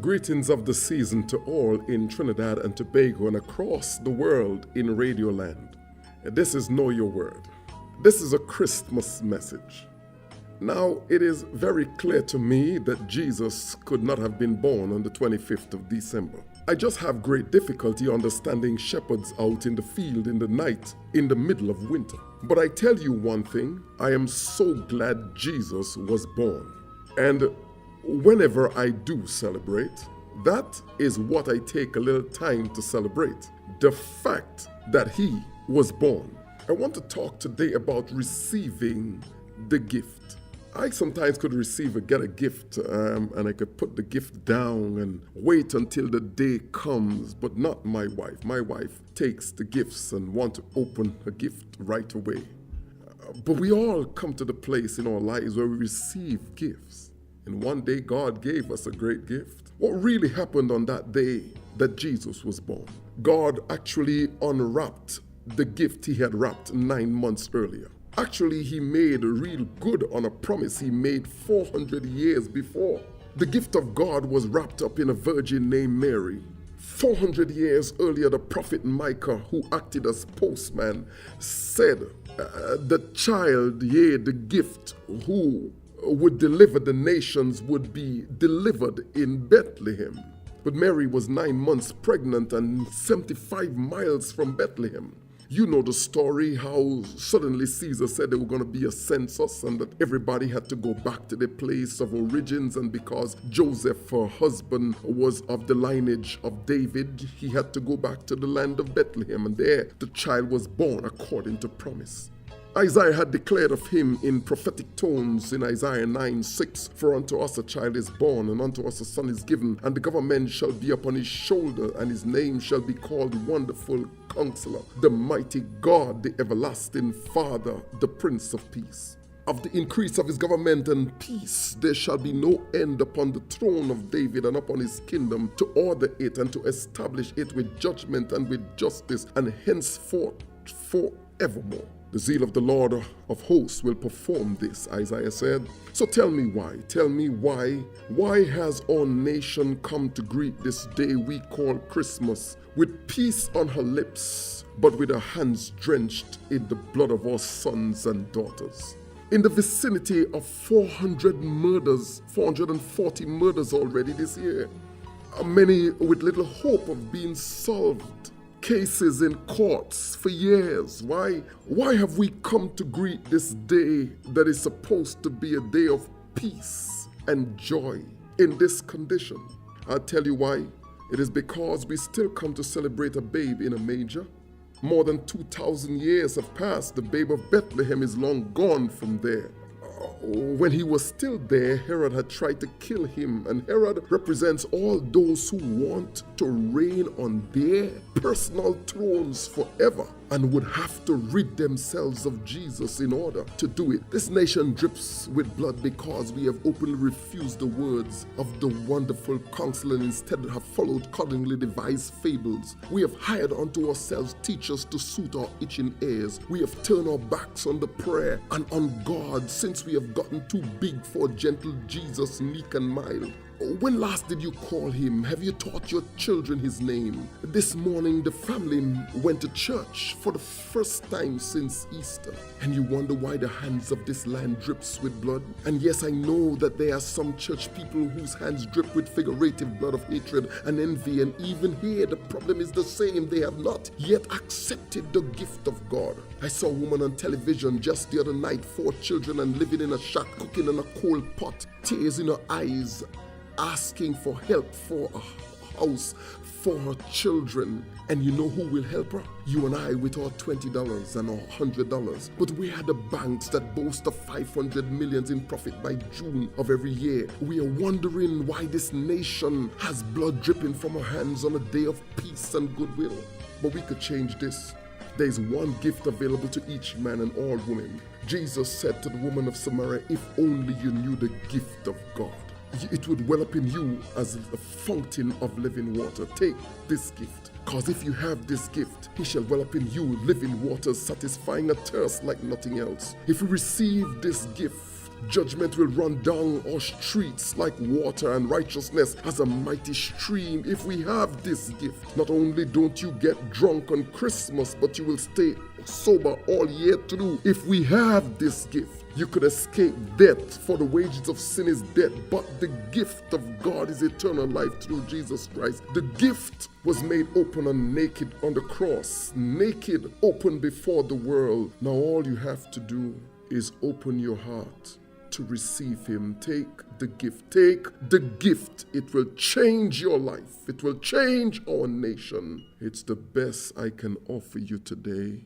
Greetings of the season to all in Trinidad and Tobago and across the world in Radioland. This is Know Your Word. This is a Christmas message. Now, it is very clear to me that Jesus could not have been born on the 25th of December. I just have great difficulty understanding shepherds out in the field in the night in the middle of winter. But I tell you one thing, I am so glad Jesus was born. And whenever I do celebrate, that is what I take a little time to celebrate. The fact that he was born. I want to talk today about receiving the gift. I sometimes could get a gift and I could put the gift down and wait until the day comes, but not my wife. My wife takes the gifts and want to open a gift right away. But we all come to the place in our lives where we receive gifts. And one day God gave us a great gift. What really happened on that day that Jesus was born? God actually unwrapped the gift he had wrapped 9 months earlier. Actually, he made real good on a promise he made 400 years before. The gift of God was wrapped up in a virgin named Mary. 400 years earlier, the prophet Micah, who acted as postman, said, the child, yea, the gift, who would deliver the nations would be delivered in Bethlehem. But Mary was 9 months pregnant and 75 miles from Bethlehem. You know the story, how suddenly Caesar said there were going to be a census and that everybody had to go back to their place of origins, and because Joseph, her husband, was of the lineage of David, he had to go back to the land of Bethlehem, and there the child was born according to promise. Isaiah had declared of him in prophetic tones in Isaiah 9:6, "For unto us a child is born, and unto us a son is given, and the government shall be upon his shoulder, and his name shall be called Wonderful Counselor, the Mighty God, the Everlasting Father, the Prince of Peace. Of the increase of his government and peace there shall be no end upon the throne of David and upon his kingdom, to order it and to establish it with judgment and with justice, and henceforth forevermore. The zeal of the Lord of hosts will perform this," Isaiah said. So tell me why. Tell me why. Why has our nation come to greet this day we call Christmas with peace on her lips, but with her hands drenched in the blood of our sons and daughters? In the vicinity of 440 murders already this year, many with little hope of being solved. Cases in courts for years. Why have we come to greet this day that is supposed to be a day of peace and joy in this condition? I'll tell you why. It is because we still come to celebrate a babe in a manger. More than 2,000 years have passed. The babe of Bethlehem is long gone from there. When he was still there, Herod had tried to kill him, and Herod represents all those who want to reign on their personal thrones forever and would have to rid themselves of Jesus in order to do it. This nation drips with blood because we have openly refused the words of the Wonderful Counselor and instead have followed cunningly devised fables. We have hired unto ourselves teachers to suit our itching ears. We have turned our backs on the prayer and on God since we have gotten too big for gentle Jesus, meek and mild. When last did you call him? Have you taught your children his name? This morning, the family went to church for the first time since Easter. And you wonder why the hands of this land drips with blood? And yes, I know that there are some church people whose hands drip with figurative blood of hatred and envy. And even here, the problem is the same. They have not yet accepted the gift of God. I saw a woman on television just the other night, 4 children and living in a shack, cooking in a coal pot, tears in her eyes, asking for help for a house for her children. And you know who will help her? You and I with our $20 and our $100. But we are the banks that boast of 500 millions in profit by June of every year. We are wondering why this nation has blood dripping from our hands on a day of peace and goodwill. But we could change this. There is one gift available to each man and all women. Jesus said to the woman of Samaria, if only you knew the gift of God, it would well up in you as a fountain of living water. Take this gift, because if you have this gift, he shall well up in you living waters, satisfying a thirst like nothing else. If we receive this gift, Judgment will run down our streets like water, and righteousness as a mighty stream if we have this gift. Not only don't you get drunk on Christmas, but you will stay sober all year through if we have this gift. You could escape death, for the wages of sin is death, but the gift of God is eternal life through Jesus Christ. The gift was made open and naked on the cross, naked, open before the world. Now all you have to do is open your heart to receive him. Take the gift. Take the gift. It will change your life. It will change our nation. It's the best I can offer you today.